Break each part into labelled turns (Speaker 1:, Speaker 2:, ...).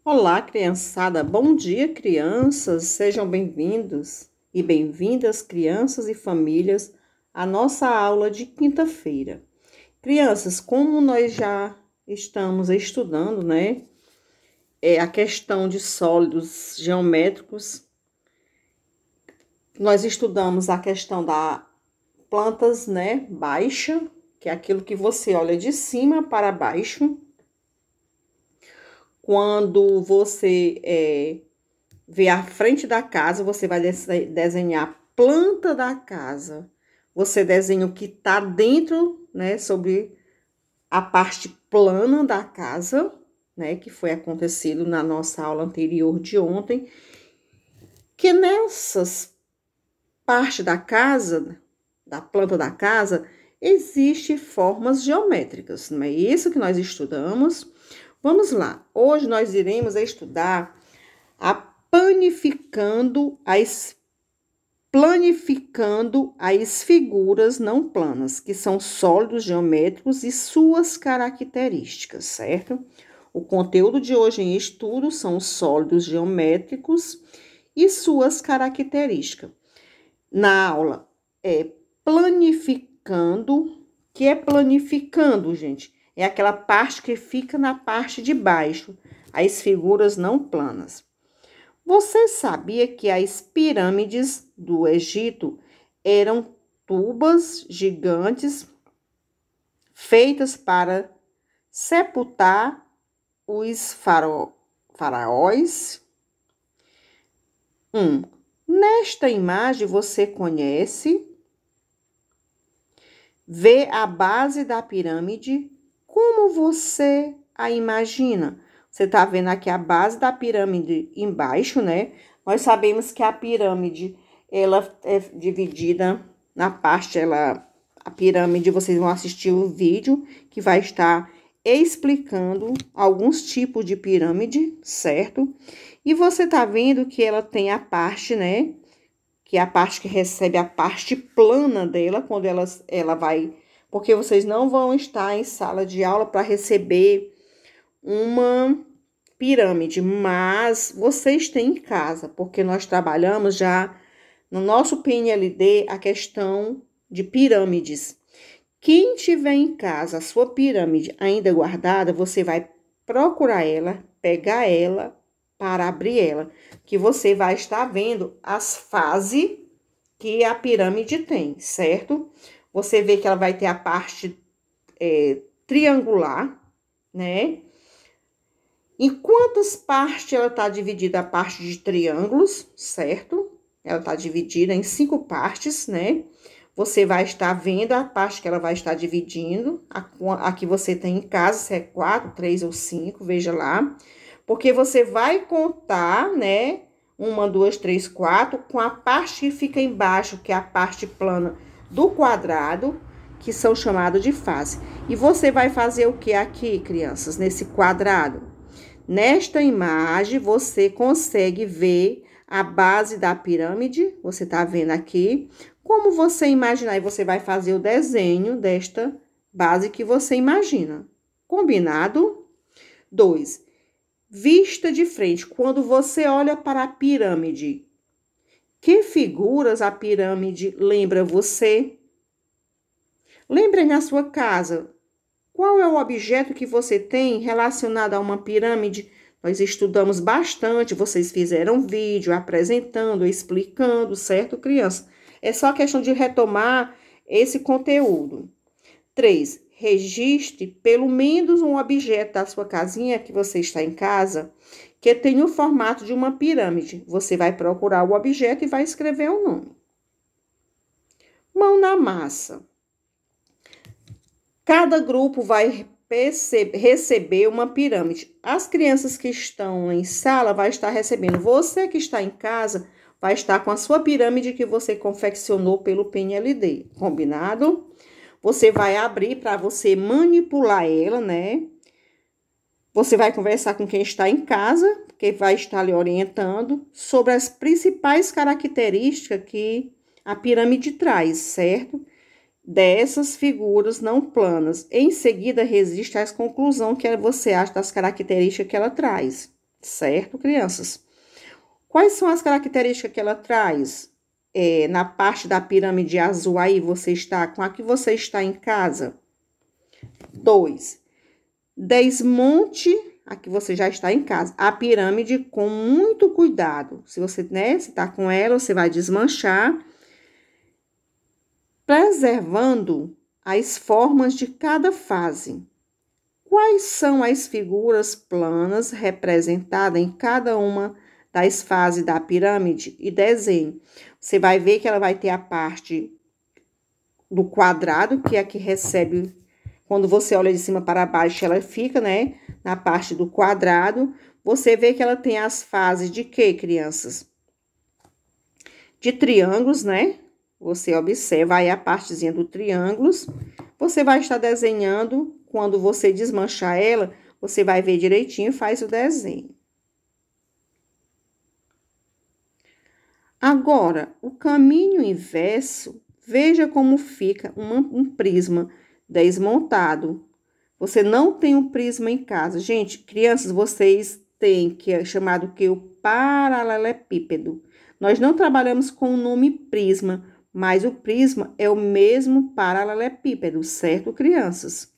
Speaker 1: Olá, criançada. Bom dia, crianças. Sejam bem-vindos e bem-vindas, crianças e famílias, à nossa aula de quinta-feira. Crianças, como nós já estamos estudando, né, a questão de sólidos geométricos, nós estudamos a questão da plantas, né, baixa, que é aquilo que você olha de cima para baixo. Quando você vê a frente da casa, você vai desenhar a planta da casa. Você desenha o que está dentro, né, sobre a parte plana da casa, né, que foi acontecido na nossa aula anterior de ontem, que nessas partes da casa, da planta da casa, existem formas geométricas, não é isso que nós estudamos? Vamos lá, hoje nós iremos estudar a planificando as figuras não planas, que são sólidos geométricos e suas características, certo? O conteúdo de hoje em estudo são os sólidos geométricos e suas características. Na aula planificando, que é planificando, gente? É aquela parte que fica na parte de baixo, as figuras não planas. Você sabia que as pirâmides do Egito eram tubas gigantes feitas para sepultar os faraós? Nesta imagem você vê a base da pirâmide. Como você a imagina? Você está vendo aqui a base da pirâmide embaixo, né? Nós sabemos que a pirâmide, ela é dividida na parte, a pirâmide, vocês vão assistir o vídeo que vai estar explicando alguns tipos de pirâmide, certo? E você está vendo que ela tem a parte, né? Que é a parte que recebe a parte plana dela, quando ela vai... Porque vocês não vão estar em sala de aula para receber uma pirâmide, mas vocês têm em casa, porque nós trabalhamos já no nosso PNLD a questão de pirâmides. Quem tiver em casa a sua pirâmide ainda guardada, você vai procurar ela, pegar ela para abrir ela, que você vai estar vendo as fases que a pirâmide tem, certo? Você vê que ela vai ter a parte triangular, né? Em quantas partes ela está dividida? A parte de triângulos, certo? Ela está dividida em 5 partes, né? Você vai estar vendo a parte que ela vai estar dividindo, a que você tem em casa, se é 4, 3 ou 5, veja lá. Porque você vai contar, né? 1, 2, 3, 4, com a parte que fica embaixo, que é a parte plana do quadrado, que são chamados de face. E você vai fazer o que aqui, crianças, nesse quadrado? Nesta imagem, você consegue ver a base da pirâmide, você tá vendo aqui. Como você imaginar, e você vai fazer o desenho desta base que você imagina. Combinado? 2. Vista de frente. Quando você olha para a pirâmide, que figuras a pirâmide lembra você? Lembre na sua casa. Qual é o objeto que você tem relacionado a uma pirâmide? Nós estudamos bastante, vocês fizeram vídeo apresentando, explicando, certo, criança? É só questão de retomar esse conteúdo. 3. Registre pelo menos um objeto da sua casinha que você está em casa, que tenha o formato de uma pirâmide. Você vai procurar o objeto e vai escrever o nome. Mão na massa. Cada grupo vai receber uma pirâmide. As crianças que estão em sala vai estar recebendo. Você que está em casa vai estar com a sua pirâmide que você confeccionou pelo PNLD. Combinado? Você vai abrir para você manipular ela, né? Você vai conversar com quem está em casa, que vai estar lhe orientando sobre as principais características que a pirâmide traz, certo? Dessas figuras não planas. Em seguida, resiste às conclusões que você acha das características que ela traz. certo, crianças? Quais são as características que ela traz? Na parte da pirâmide azul aí, você está com a que você está em casa. 2. Desmonte, aqui você já está em casa, a pirâmide com muito cuidado. Se você, né, se tá com ela, você vai desmanchar, preservando as formas de cada fase. Quais são as figuras planas representadas em cada uma das fases da pirâmide? E desenhe. Você vai ver que ela vai ter a parte do quadrado, que é a que recebe. Quando você olha de cima para baixo, ela fica, né, na parte do quadrado. Você vê que ela tem as fases de quê, crianças? De triângulos, né? Você observa aí a partezinha do triângulos. Você vai estar desenhando. Quando você desmanchar ela, você vai ver direitinho e faz o desenho. Agora, o caminho inverso, veja como fica um prisma desmontado. Você não tem um prisma em casa. Gente, crianças, vocês têm que é chamado que o paralelepípedo. Nós não trabalhamos com o nome prisma, mas o prisma é o mesmo paralelepípedo, certo, crianças?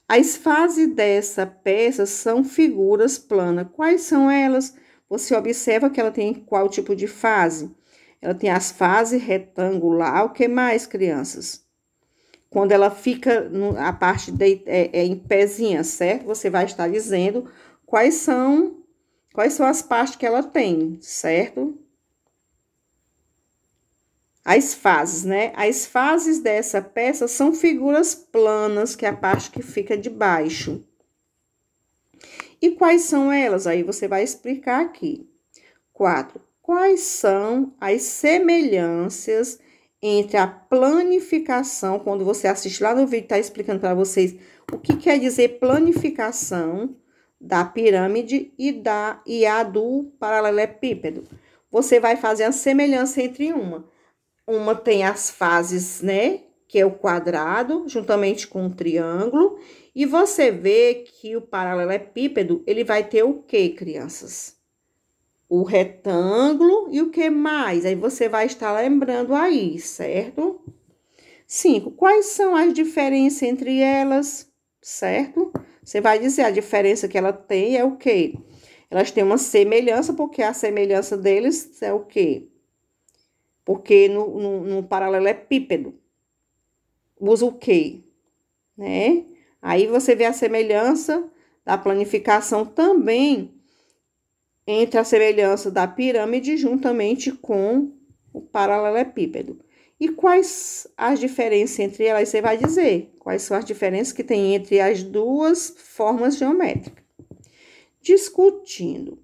Speaker 1: As fases dessa peça são figuras planas. Quais são elas? Você observa que ela tem qual tipo de fase? Ela tem as fases retangular. O que mais, crianças? Quando ela fica a parte em pezinha, certo? Você vai estar dizendo quais são as partes que ela tem, certo? As fases, né? As fases dessa peça são figuras planas, que é a parte que fica de baixo. E quais são elas? Aí você vai explicar aqui. 4. Quais são as semelhanças entre a planificação, quando você assiste lá no vídeo, tá explicando para vocês o que quer dizer planificação da pirâmide e a do paralelepípedo. Você vai fazer a semelhança entre uma. Uma tem as fases, né? Que é o quadrado, juntamente com o triângulo. E você vê que o paralelepípedo, ele vai ter o quê, crianças? O retângulo e o que mais? Aí você vai estar lembrando aí, certo? 5. Quais são as diferenças entre elas, certo? Você vai dizer a diferença que ela tem é o quê? Elas têm uma semelhança, porque a semelhança deles é o quê? Porque no paralelepípedo usa o quê? Né? Aí você vê a semelhança da planificação também entre a semelhança da pirâmide juntamente com o paralelepípedo. E quais as diferenças entre elas? Você vai dizer quais são as diferenças que tem entre as duas formas geométricas. Discutindo.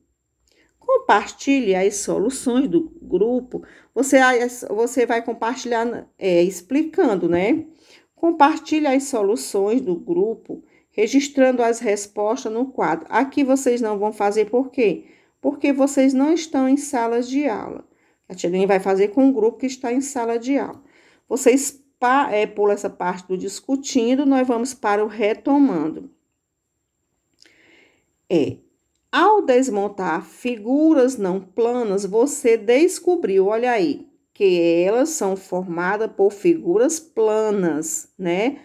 Speaker 1: Compartilhe as soluções do grupo. Você vai compartilhar explicando, né? Compartilhe as soluções do grupo, registrando as respostas no quadro. Aqui vocês não vão fazer por quê? Porque vocês não estão em salas de aula. A tia Aline vai fazer com o grupo que está em sala de aula. Vocês pulam essa parte do discutindo, nós vamos para o retomando. Ao desmontar figuras não planas, você descobriu, olha aí, que elas são formadas por figuras planas, né?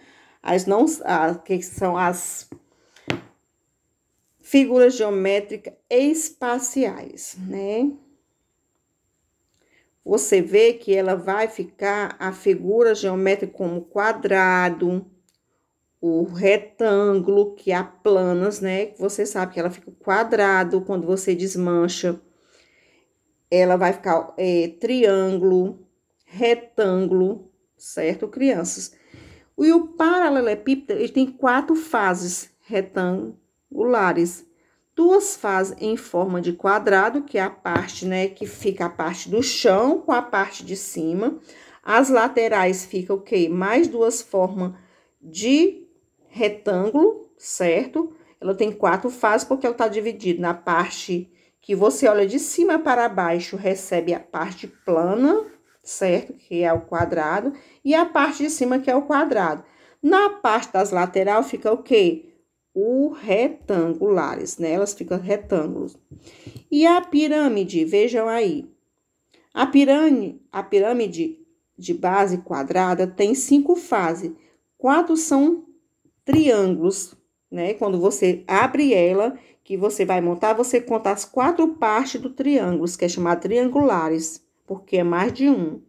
Speaker 1: Que são as figuras geométricas espaciais, né? Você vê que ela vai ficar a figura geométrica como quadrado, o retângulo, que há planas, né? Você sabe que ela fica quadrado quando você desmancha. Ela vai ficar triângulo, retângulo, certo, crianças? E o paralelepípedo, ele tem 4 fases retangulares. 2 fases em forma de quadrado, que é a parte, né, que fica a parte do chão com a parte de cima. As laterais ficam o quê? Mais 2 formas de retângulo, certo? Ela tem 4 fases, porque ela está dividida na parte que você olha de cima para baixo, recebe a parte plana, certo? Que é o quadrado, e a parte de cima, que é o quadrado. Na parte das laterais fica o quê? o retangulares, né? Elas ficam retângulos. E a pirâmide, vejam aí. A pirâmide de base quadrada tem 5 fases. 4 são triângulos, né? Quando você abre ela, que você vai montar, você conta as 4 partes do triângulo, que é chamado triangulares, porque é mais de um.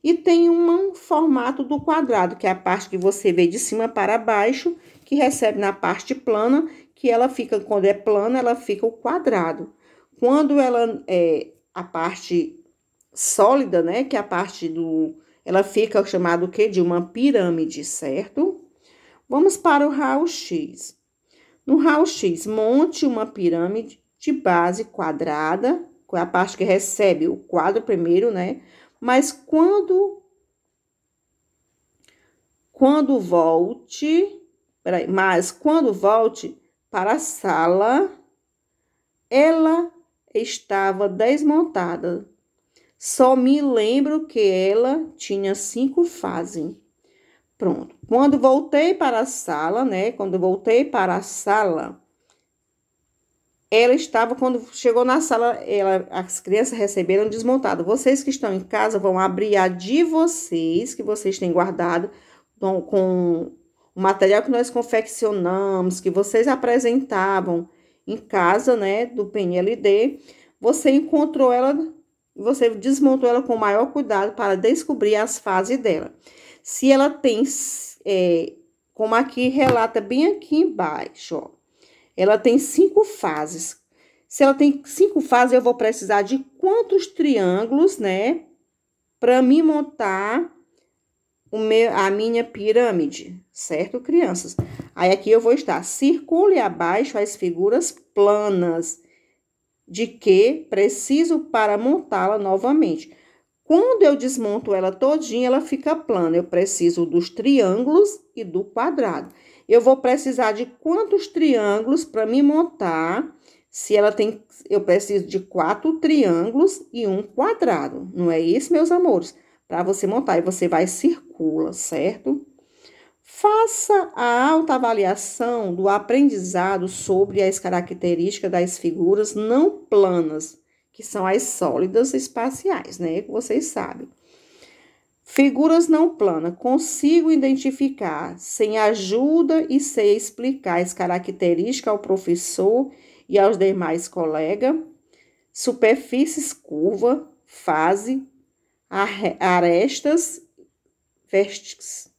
Speaker 1: E tem um formato do quadrado, que é a parte que você vê de cima para baixo, que recebe na parte plana, que ela fica, quando é plana, ela fica o quadrado. Quando ela é a parte sólida, né, que é a parte do... Ela fica chamada o quê? De uma pirâmide, certo? Vamos para o raio-x. No raio-x, monte uma pirâmide de base quadrada, que é a parte que recebe o quadro primeiro, né? Mas quando volte para a sala, ela estava desmontada. Só me lembro que ela tinha 5 fases. Pronto. Quando voltei para a sala, né? Quando voltei para a sala, ela estava, quando chegou na sala, as crianças receberam desmontado. Vocês que estão em casa vão abrir a de vocês, que vocês têm guardado, com o material que nós confeccionamos, que vocês apresentavam em casa, né, do PNLD. Você encontrou ela, você desmontou ela com o maior cuidado para descobrir as fases dela. Se ela tem, como aqui relata bem aqui embaixo, ó, ela tem 5 fases. Se ela tem 5 fases, eu vou precisar de quantos triângulos, né? Para me montar a minha pirâmide, certo, crianças? Aí aqui eu vou estar, circule abaixo as figuras planas de que preciso para montá-la novamente. Quando eu desmonto ela todinha, ela fica plana. Eu preciso dos triângulos e do quadrado. Eu vou precisar de quantos triângulos para me montar? Se ela tem, eu preciso de 4 triângulos e um quadrado. Não é isso, meus amores? Para você montar, e você vai circula, certo? Faça a autoavaliação do aprendizado sobre as características das figuras não planas, que são as sólidas espaciais, né? Que vocês sabem. Figuras não planas. Consigo identificar sem ajuda e sei explicar as características ao professor e aos demais colegas. Superfícies curvas, fase, arestas, vértices.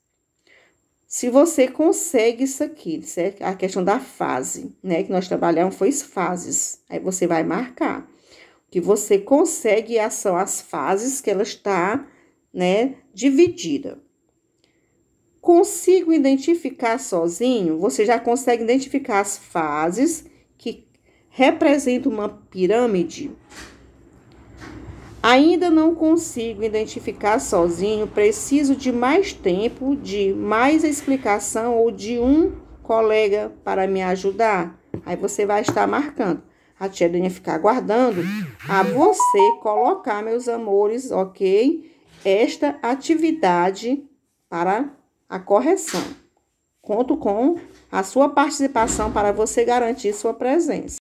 Speaker 1: Se você consegue isso aqui, certo? A questão da fase, né? Que nós trabalhamos foi as fases. Aí você vai marcar. Que você consegue, são as fases que ela está, né, dividida. Consigo identificar sozinho? Você já consegue identificar as fases que representam uma pirâmide? Ainda não consigo identificar sozinho, preciso de mais tempo, de mais explicação ou de um colega para me ajudar? Aí você vai estar marcando. A tia Dani ficar aguardando a você colocar, meus amores, ok? Esta atividade para a correção. Conto com a sua participação para você garantir sua presença.